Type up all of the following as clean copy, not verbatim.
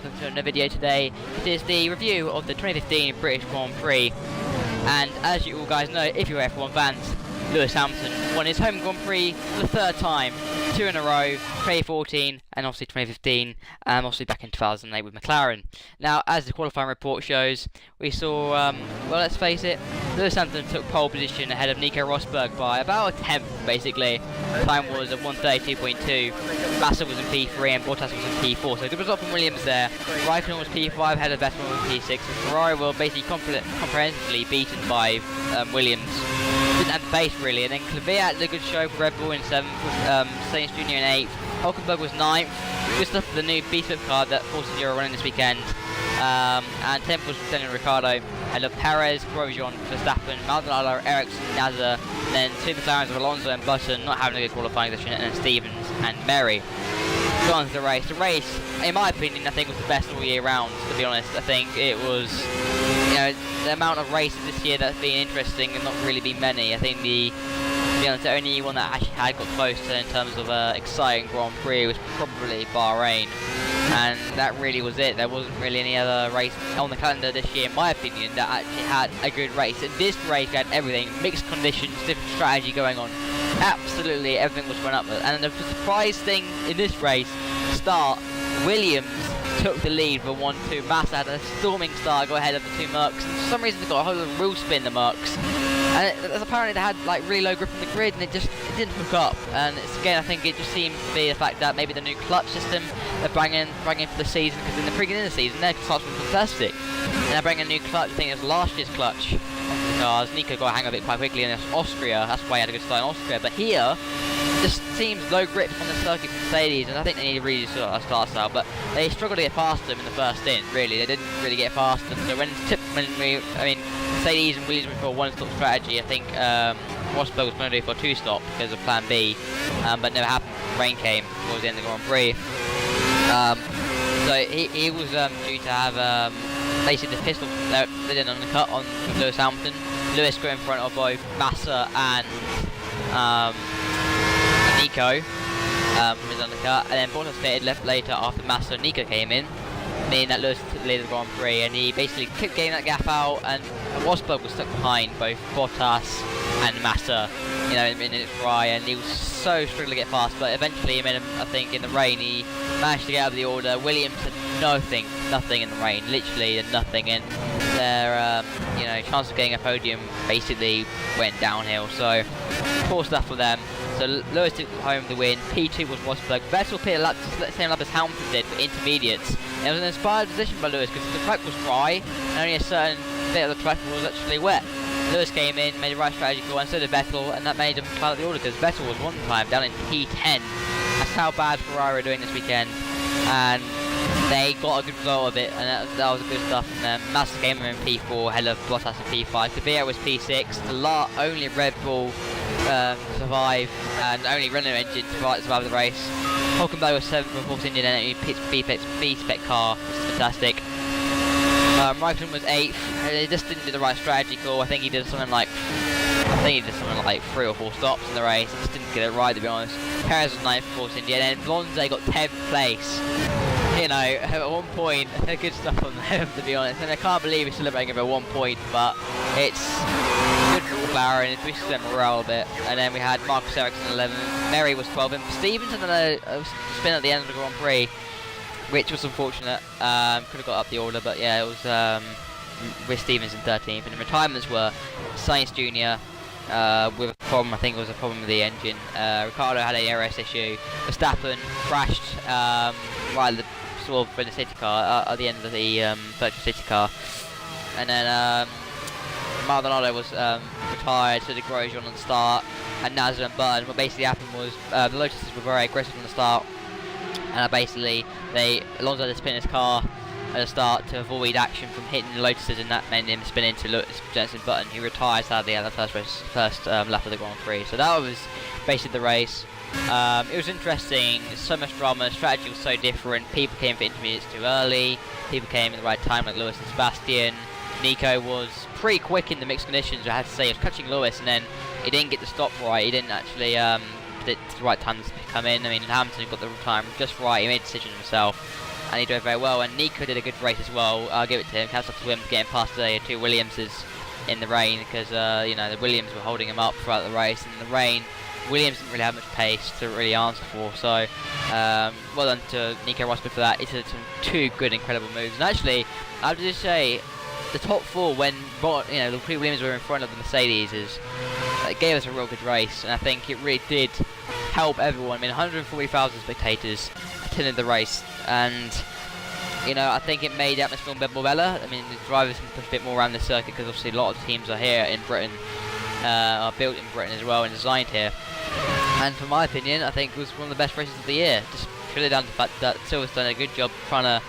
welcome to another video today. It is the review of the 2015 British Grand Prix, and as you all guys know, if you're F1 fans, Lewis Hamilton won his home Grand Prix for the third time, 2 in a row, 2014 and obviously 2015, and obviously back in 2008 with McLaren. Now, as the qualifying report shows, we saw, well, let's face it, Lewis Hamilton took pole position ahead of Nico Rosberg by about a tenth, basically. The time was at 1:32.2. Massa was in P3 and Bottas was in P4, so good result from Williams there. Raikkonen was P5, ahead of Vettel in P6, and Ferrari were basically comprehensively beaten by Williams. Didn't have the pace really, and then Kvyat had a good show for Red Bull in 7th, with Sainz Jr. in 8th. Hulkenberg was 9th. Good stuff for the new B-Swift car that forces Euro running this weekend. And 10th was Daniel Ricciardo. I love Perez, Grosjean, Verstappen, Maldonado, Ericsson, Nasser, and then two McLarens of Alonso and Button not having a good qualifying session, and then Stevens and Merry. Go on to the race. The race, in my opinion, I think was the best all year round, to be honest. I think it was, you know, the amount of races this year that's been interesting and not really been many. I think to be honest, the only one that actually had got close to in terms of exciting Grand Prix was probably Bahrain, and that really was it. There wasn't really any other race on the calendar this year, in my opinion, that actually had a good race. And this race had everything, mixed conditions, different strategy going on. Absolutely everything was run up with. And the surprise thing in this race, start, Williams took the lead for 1-2. Massa had a storming start, go ahead of the two Mercs, and for some reason they got a whole lot of wheel spin, the Mercs. And apparently they had like really low grip on the grid, and it didn't hook up. And it's, again, I think it just seems to be the fact that maybe the new clutch system they're bringing for the season, because in the beginning of the season their clutch was fantastic. And they're bringing a new clutch. I think it was last year's clutch onto the cars. Nico got a hang of it quite quickly in Austria. That's why he had a good start in Austria. But here, just seems low grip on the circuit for Mercedes, and I think they need to really sort of start style. But they struggled to get past them in the first stint. Really, they didn't really get past them. So when Mercedes and Williams went for a one-stop strategy, I think Rosberg was going to do for a two-stop because of Plan B, but never happened. Rain came towards the end of the Grand Prix. So he was due to have basically the pistol. They did an undercut on with Lewis Hamilton. Lewis got in front of both Massa and Nico from his undercut, and then Bottas pitted left later after Massa and Nico came in, meaning that Lewis took the lead of the Grand Prix, and he basically kept getting that gap out, and Rosberg was stuck behind both Bottas and Massa, you know, in its fry, and he was so struggling to get past, but eventually he made him, I think, in the rain, he managed to get out of the order. Williams had nothing in the rain, literally nothing, and their, you know, chance of getting a podium basically went downhill, so poor stuff for them. So Lewis took home the win. P2 was Rosberg. Vettel pitted the same lap as Hamilton did for intermediates. It was an inspired position by Lewis because the track was dry and only a certain bit of the track was actually wet. Lewis came in, made the right strategy call, and so did Vettel, and that made him climb up the order because Vettel was one time down in P10. That's how bad Ferrari are doing this weekend, and they got a good result of it, and that was good stuff. And Massa came in P4, ahead of Bottas in P5. Kvyat was P6. The only Red Bull survive, and only Renault engine survive the race. Hulkenberg was 7th for Force India, and he picked B-Spec car, which is fantastic. Raikkonen was 8th. He just didn't do the right strategy call. I think he did something like 3 or 4 stops in the race. He just didn't get it right, to be honest. Perez was 9th for Force India, and then Alonso got 10th place. You know, at one point, good stuff on them, to be honest. And I can't believe he's celebrating over 1 point, but it's good for McLaren. It boosts their morale a bit. And then we had Marcus Ericsson 11th. Merry was 12th. And Stevens had a spin at the end of the Grand Prix, which was unfortunate. Could have got up the order, but yeah, it was with Stevens in 13th. And the retirements were Sainz Jr. With a problem, I think it was a problem with the engine. Ricciardo had a DRS issue. Verstappen crashed right at the sort of in the safety car at the end of the virtual safety car, and then Maldonado was retired, so did Grosjean on the start, and Nasser and Button. What basically happened was the Lotuses were very aggressive on the start, and basically Alonso had to spin his car at the start to avoid action from hitting the Lotuses, and that made him spin into Jenson Button, who retired sadly at the first lap of the Grand Prix. So that was basically the race. It was interesting, so much drama, strategy was so different. People came for intermediates too early, people came at the right time like Lewis and Sebastian. Nico was pretty quick in the mixed conditions, I have to say. He was catching Lewis, and then he didn't get the stop right. He didn't actually predict the right time to come in. I mean, Hamilton got the time just right, he made a decision himself. and he drove very well. And Nico did a good race as well. I'll give it to him. Hats off to him for getting past the 2 Williamses in the rain, because you know, the Williams were holding him up throughout the race. In the rain, Williams didn't really have much pace to really answer for. So well done to Nico Rosberg for that. It's some 2 good, incredible moves. And actually, I have to just say, the top 4 when you know, the Prix Williams were in front of the Mercedes, it gave us a real good race, and I think it really did help everyone. I mean, 140,000 spectators attended the race, and you know, I think it made the atmosphere a bit more better. I mean, the drivers can push a bit more around the circuit, because obviously a lot of teams are here in Britain, are built in Britain as well and designed here. And for my opinion, I think it was one of the best races of the year, just purely down to the fact that Silver's done a good job trying to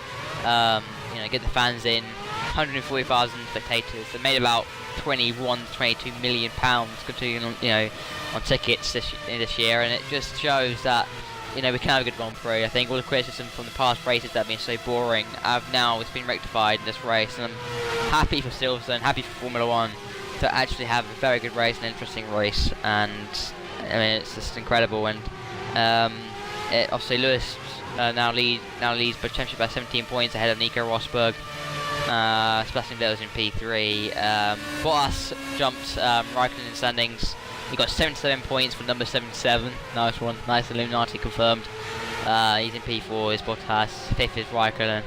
you know, get the fans in. 140,000 spectators. They made about 21 to 22 million pounds, you know, on tickets this year, and it just shows that, you know, we can have a good Grand Prix. I think all the criticism from the past races that have been so boring it's been rectified in this race, and I'm happy for Silverstone, happy for Formula 1 to actually have a very good race, an interesting race, and I mean, it's just incredible. And obviously Lewis now leads the championship by 17 points ahead of Nico Rosberg. Sebastian Vettel's in P3. Bottas jumped Raikkonen in standings. He got 77 points for number 77. Nice one. Nice. Illuminati confirmed. He's in P4. Is Bottas. 5th is Raikkonen.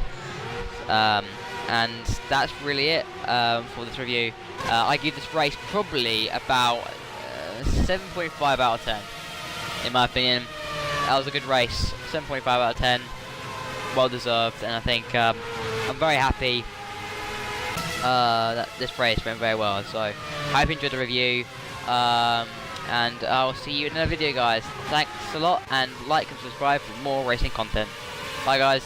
And that's really it for this review. I give this race probably about 7.5 out of 10. In my opinion, that was a good race. 7.5 out of 10. Well deserved. And I think I'm very happy that this race went very well. So I hope you enjoyed the review, and I'll see you in another video, guys. Thanks a lot, and like and subscribe for more racing content. Bye, guys.